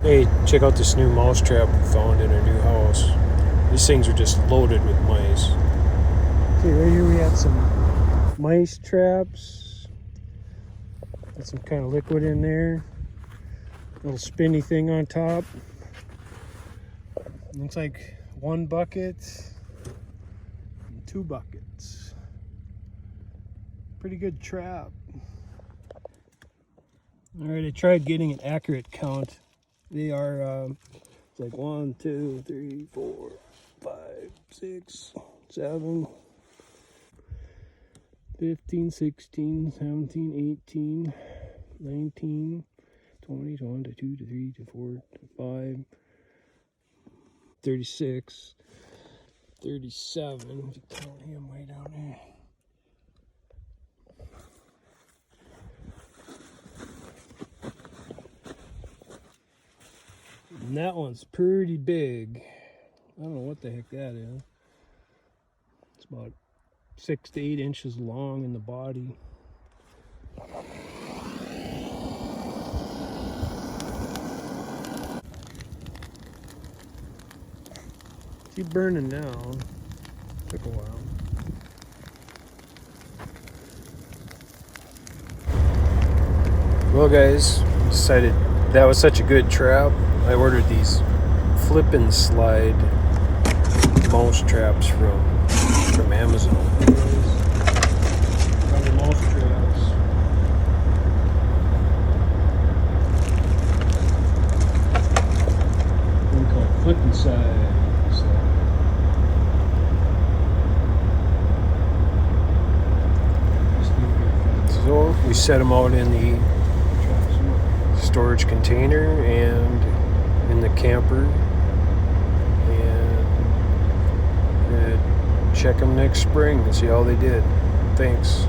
Hey, check out this new mouse trap we found in our new house. These things are just loaded with mice. Okay, right here we had some mice traps. Got some kind of liquid in there. Little spinny thing on top. Looks like 1 bucket and 2 buckets. Pretty good trap. Alright, I tried getting an accurate count. They are it's like 1, 2, 3, 4, 5, 6, 7, 15, 16, 17, 18, 19, 20, 21, 22, 23, 24, 25, 36, 37. Count him way down there. And that one's pretty big. I don't know what the heck that is. It's about 6 to 8 inches long in the body. Keep burning now. Took a while. Well, guys, decided that was such a good trap. I ordered these flip and slide mouse traps from Amazon. Rubber mouse traps. One called flip and slide. So we set them out in the storage container and in the camper, and check them next spring and see how they did. Thanks.